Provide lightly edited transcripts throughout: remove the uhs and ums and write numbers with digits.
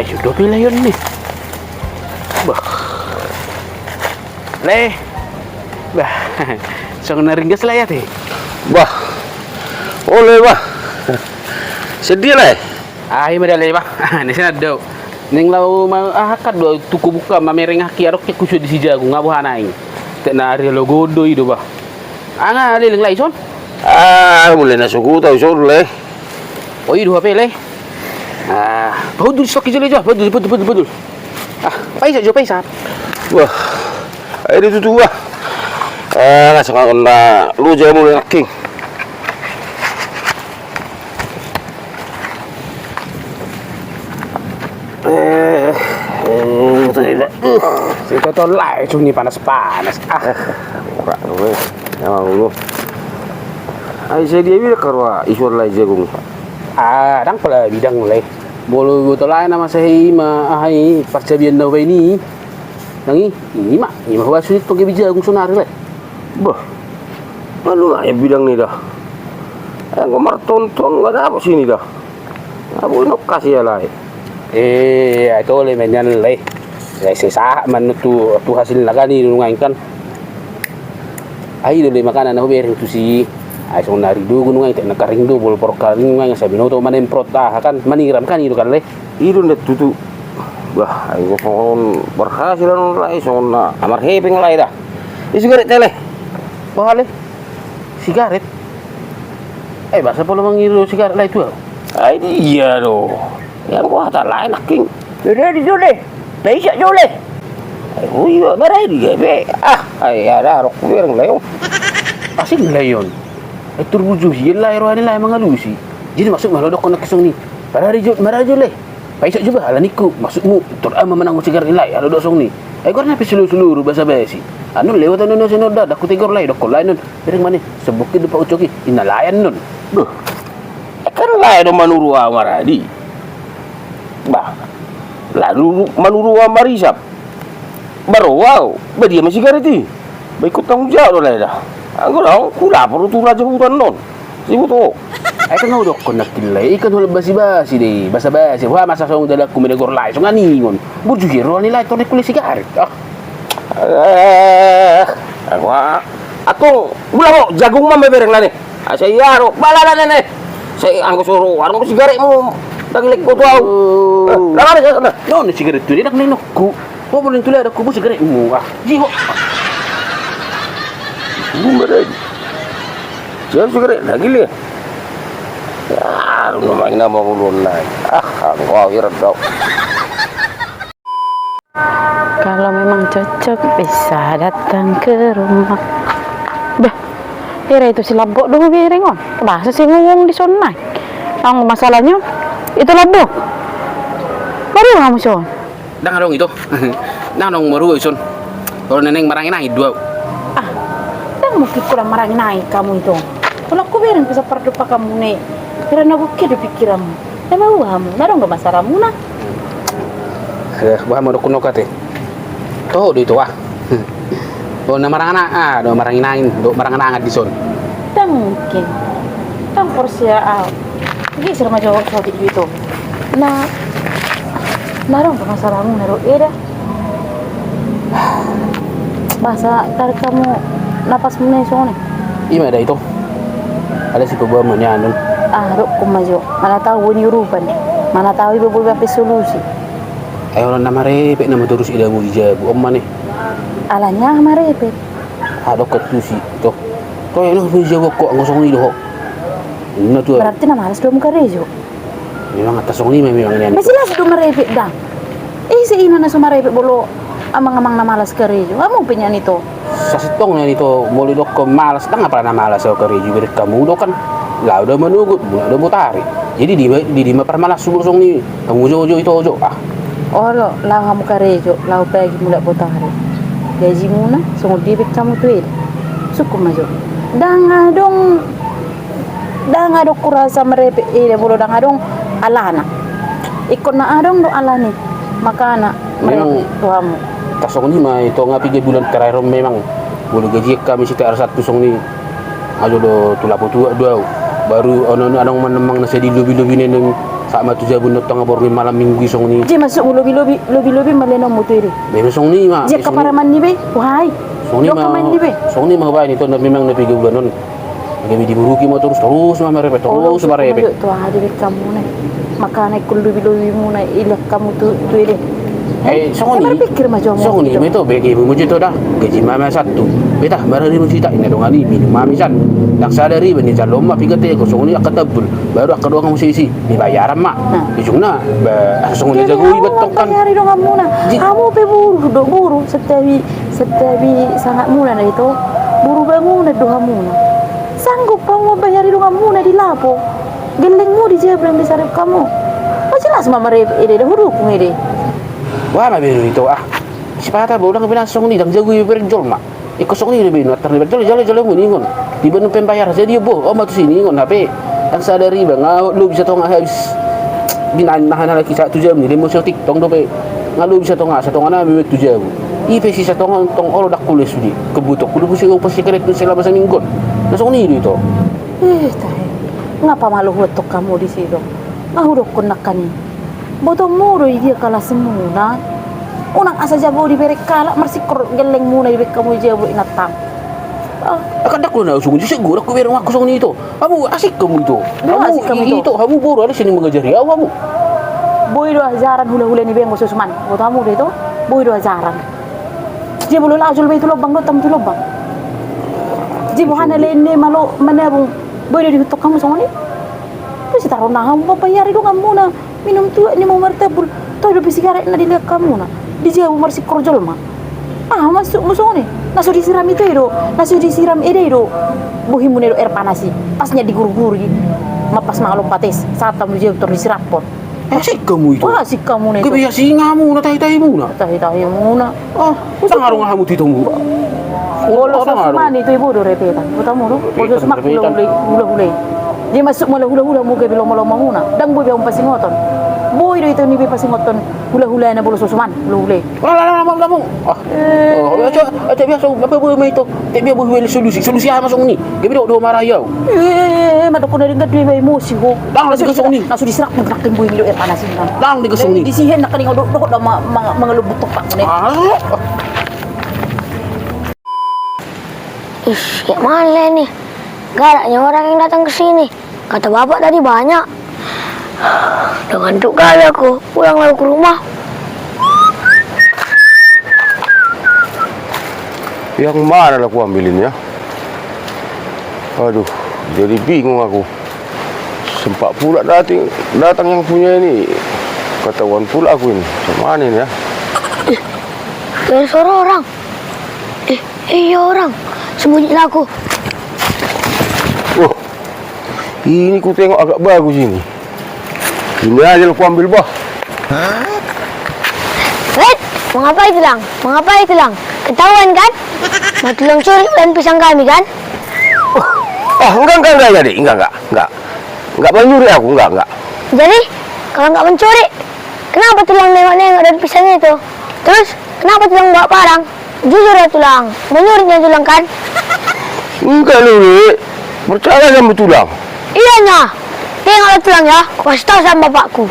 sudah pilih yun nih. Bah. Le. Bah. So naringgas lah ya teh. Bah. Oleh bah. Sedih lah. Ay madali ba? Nisi na daw. Ning law akad do tuku buka mamereng haki arok ke kusu di sija ko ngabuhanay. Na ari logodo ido ba. Anga liling lai son. Mulai nasuku tahu sore. Oh ido HP le. Badul stok ijo lejo, badul. Paisa jo paisa. Wah. Air itu tuh bah. Ngasih kena lu jamu lagi. Ito to lai cuni panas-panas. Buka dulu. Jangan dulu. Ay saya dia bila karwa iswar lai jagung. Dang pala bidang lai. Bolo to lai nama sahi ma ai parcabian na ni. Nangi, ima huwa sulit pagi bijagung sonar lai. Bah. Malu lah ya bidang ni dah. Ngomar tonton enggak ada apa sini dah. Abu nok kasih ya lai. Ito le menyan lai. Kasi sa man tu hasil lagani nungain kan. Ay dole makanan na hubering tu si ay so nari do gunungan tek nakaring do bol porkal nungain sabi no to manen prota kan maniram kan itu kan le. Ido net tutu. Wah, ayo kon berhasil lai sona amar heping lai dah. Isigaret tele. Bahale. Sigaret. Bahasa pula mangiru sigaret lai tu. Ay iya do. Yang gua tak lain aking. Sudah di dole. Bisa dole. Oh iya, marai dia be. Ay ada rok wireng layo. Asing layon. Turbuju hila rohani lai mangalusi. Jadi masuk malodok konak kesong ni. Marajo le. Paisa juga ala niku. Maksudmu tur ama menang sigaret lai ala dosong ni. Karena seluruh bahasa basi. Anu lewat anu senoda dak kutigor lai dok lai nun. Pireng mane sebukit dupa ucoki inalayan nun. Duh. Kan lai do manuru amaradi. Bah. Lalu manuru amarisap. Baru wow, dia masih gariti. Baikut tanggung jawab lah dah. Aku dah, aku lapor tu raja hutan non. Siapa tu? Kan kau dok nak kilai, ikan hul basi deh, basa-basi. Wah masa song dah aku menegor lai, so ngani ngon. Burju hero ni lai, tonek kulit sigaret. Aku bilang jagung mah bereng lah ni. Saya aro, bala nene. Saya angkat suruh, warung sigaretmu. Daglik ko tuaw. Lawan na. No, ni sigaret tu dia nak nenok ku. Kau boleh tulis ada kubu sigaret mu. Jiho. Bumerang. Jangan sigaret lagi le. Ya, lu main nama ulun lai. Kau irat dau. Kalau memang cocok bisa datang ke rumah. Bah, kira itu si labok dulu biring on. Bahasa sih ngomong di sana. Ang masalahnya itu labok. Baru kamu son. Dah dong itu. Dah dong baru son. Kalau neneng marangin naik dua. Dah mungkin kurang marangin naik kamu itu. Kalau aku biring bisa perdupa kamu nih. Karena aku kira pikiranmu. Emang kamu, dah dong gak masalahmu nah. Bah mau kuno kate. Tuh itu Do na marangana do marangin naik, do marangan di son. Dah mungkin. Kan porsia Gigi sir majawab soal itu. Nah, narong masalahmu naruh eda. Bahasa tarik kamu napas menesone. Ima ada itu. Ada si kebawa menyanun. Ruk kumajo. Mana tahu ni urupan. Mana tahu ibu berapa solusi. Orang nama repek nama terus idamu ijabu om mana? Alanya marepet. Ada ketusi itu. Kau yang nak ijabu kok ngosong ni doh. Ina tu. Berarti nama harus dua muka rejo. Memang atas song ni memang ni. Masih lah sudah merepek dah. Si ina na sumarepek bolo amang-amang na malas ka rejo. Amo pinyan ito. Sa sitong na nito muli dok ko malas tanga para na malas sa karejo berit kamu do kan. Lah udah manugut, udah mutari. Jadi di permalas subur-song ni. Kamu jo itu ojo. Olo, lau kamu ka rejo, lau pagi mula botari. Gaji muna, sungguh dibit kamu tuh. Sukum majo. Dang adong kurasa merepek bolo dang adong alana. Ikut na adong do alani. Makana merepek tuamu. Kasong ni mah itu ngapi 3 bulan terakhir memang bulu gaji kami si TR1 song ni. Ajo do tulapo tua dua. Baru anong menemang nasi di lobi-lobi neneng Sama tu jabun notong abor ni malam minggu song ni. Je masuk mu lobi maleno mu tu iri. Be song ni ma. Je kaparaman ni be. Wahai. Song ni Dok kaman ni be. Song ni mah baik ni tu memang nabi bulan non. Gabi diburuki mo terus mama repet terus marepet. Tu ada be kamu na. Makana kul lobi mu na ilak kamu tu iri. Song ni. Berpikir macam Song ni me tu bagi ibu muji tu dah. Gaji mama satu. Betah barari mu cerita ini dong ani minum mami san. Yang sadari bani jalom ma pigate ko song ni akatabul. Baru akadua kamu sisi dibayaran mak. Ijungna song ni jago ibetok kan. Hari dong kamu na. Kamu pe buru setiap sangat mula na itu. Buru bangun na doa muna. Sanggup kamu bayari dong kamu na di lapo. Gelengmu di jebrang di sarap kamu. Jelas mama ide dah huruf ide. Wah mabiru itu Sipata bolang bilang song ni dang jago berjol mak. Iko song ni lebih nak terlibat jole mu ni ngon. Di benu pembayar jadi bo. Oh matu sini ngon HP. Yang sadari bang lu bisa tong habis binan nahan lagi 1 jam ni lemo so TikTok do pe. Ngalu bisa tong na mi 7 jam. Ipe si tong olo dak kulis sudi. Kebutok kudu pusing pas sekret tu selama seminggu. Nah song ni itu. Tahe. Ngapa malu hutok kamu di situ? Mahu dok kunakani. Botong muro dia kalah semuna. Unang asa jabo di berek kala marsi kor geleng muna di kamu jabo inatang. Akan dak lu na usung seguro aku berang aku song ni itu. Kamu asik kamu itu. Asik kamu itu. Kamu baru ada sini mengajari kamu. Boy do ajaran hula-hula ni bengo susuman. Botamu de itu boy do ajaran. Dia bulu la sul be itu lobang do tam tu lobang. Dia buhana lene malo manabung boy do dihutok kamu song ni. Terus taruh nah kamu bayar itu kamu na minum tu ni mau martabul. Tahu do sigaret na dilihat kamu na. Di jauh marsi korjol mah. Masuk ni. Nasu disiram itu nasu disiram itu. Buhimu nero air panas sih. Pasnya digur-gur gitu. Mapas maalompates saat tamu jauh disiram. Asik kamu itu. Wah, asik kamu nih. Kebiasa singamu na tahi-tahi mu na. Tahi-tahi mu na. Sangarong kamu ditunggu. Bolos mana itu ibu do repetan. Botamu do. Bolos mak hula-hula. Dia masuk mula hula-hula mu ke bilong-bilong muna. Dan boy biang pasing ngoton. Boy do itu ni be pasing ngoton. Hula-hula na bolos susuman. Hula-hula. Lamang. Aja biasa apa boy mai to. Tak biar boy solusi. Solusi apa masuk ni? Gabi do marah yau. Madok na ringat di may emosi ko. Dang lagi kesong ni. Nasu diserak nagnakin boy milo air panas ini. Dang di kesong ni. Disihen na kaning do mga lubutok pa ni. Kayak mana nih? Galaknya orang yang datang ke sini. Kata bapak tadi banyak. Udah ngantuk kali aku. Pulang lalu ke rumah. Yang mana lah aku ambilin ya? Aduh, jadi bingung aku. Sempat pula datang yang punya ini. Ketahuan pula aku ini. Mana ini ya? Dari suara orang. Iya orang. Sembunyilah aku. Oh, ini ku tengok agak bagus ini. Ini aja aku ambil bah. Red, mau ngapain tulang? Mau ngapain tulang? Ketahuan kan? Mau tulang curi dan pisang kami kan? Enggak jadi. Enggak. Enggak mencuri aku, enggak. Jadi, kalau nggak mencuri, kenapa tulang nengok-nengok dan pisangnya itu? Terus, kenapa tulang bawa parang? Jujur ya tulang, menyurinya tulang kan? Enggak lu, percaya sama tulang. Iyanya, tengoklah tulang ya, aku kasih tahu sama bapakku.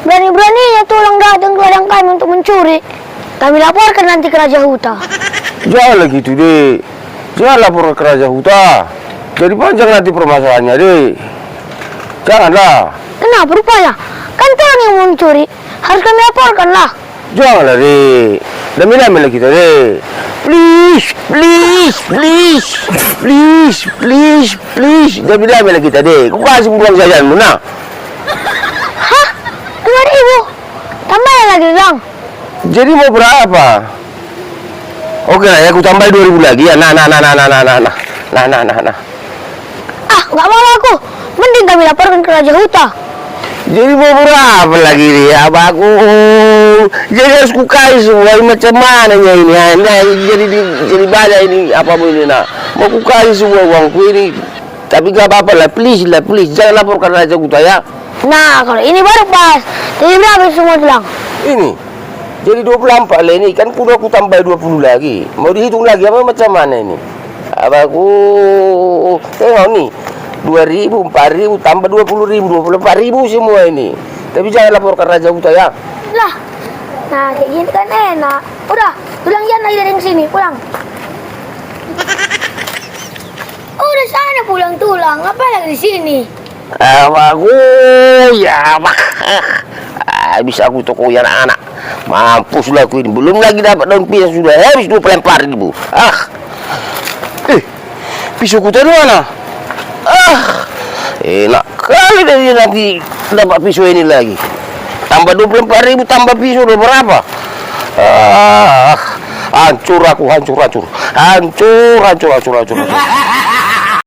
Berani-beraninya tulang datang ke ladang kami untuk mencuri. Kami laporkan nanti ke Raja Huta. Jangan gitu deh. Jangan lapor ke Raja Huta. Jadi panjang nanti permasalahannya deh. Janganlah. Kenapa rupanya? Kan tulang yang mau mencuri, harus kami laporkan lah. Janganlah deh. Demi-demi kita deh. Please. Demi-demi kita deh. Kau kasih pulang jajanmu nah. Hah? 2.000? Tambahin lagi bang. Jadi mau berapa? Oke lah ya, aku tambah 2.000 lagi ya. Nah. Nggak mau aku. Mending kami laporkan ke Raja Huta. Jadi mau berapa lagi nih abahku? Jadi harus kukai semua ini macam mananya ini? Nah, jadi banyak ini apa pun ini nak. Mau kukai semua uangku ini. Tapi gak apa-apa lah, please. Jangan laporkan Raja Huta ya. Nah, kalau ini baru pas. Jadi berapa semua tulang? Ini. Jadi 24 lah ini. Kan kudu aku tambah 20 lagi. Mau dihitung lagi apa macam mana ini? Abahku. Tengok nih. 2.000, 4.000, tambah 20.000, 24.000 semua ini. Tapi jangan laporkan Raja Huta ya. Lah, nah kayak gini kan enak. Udah, pulang jangan lagi dari sini, pulang. Oh, udah sana pulang tulang, apa lagi di sini? Aku ya mak. Bisa aku toko anak-anak. Mampus lah aku ini. Belum lagi dapat daun pisang sudah habis 25.000. Pisauku tadi mana? Enak kali dari nanti dapat pisau ini lagi. Tambah 24.000 tambah pisau udah berapa? Hancur aku, hancur.